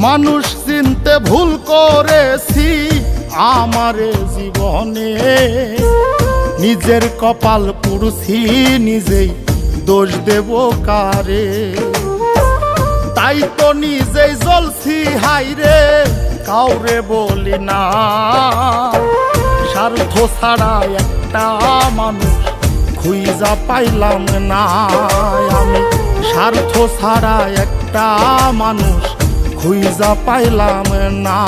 মানুষ চিনতে ভুল করেছি আমারে জীবনে, নিজের কপাল পুড়ছি নিজেই দোষ দেব কারে। তাই তো নিজেই জ্বলছি হাইরে কাউরে বলি না, স্বার্থ ছাড়া একটা মানুষ খুঁজা পাইলাম না। আমি স্বার্থ ছাড়া একটা মানুষ খুঁজা পাইলাম না।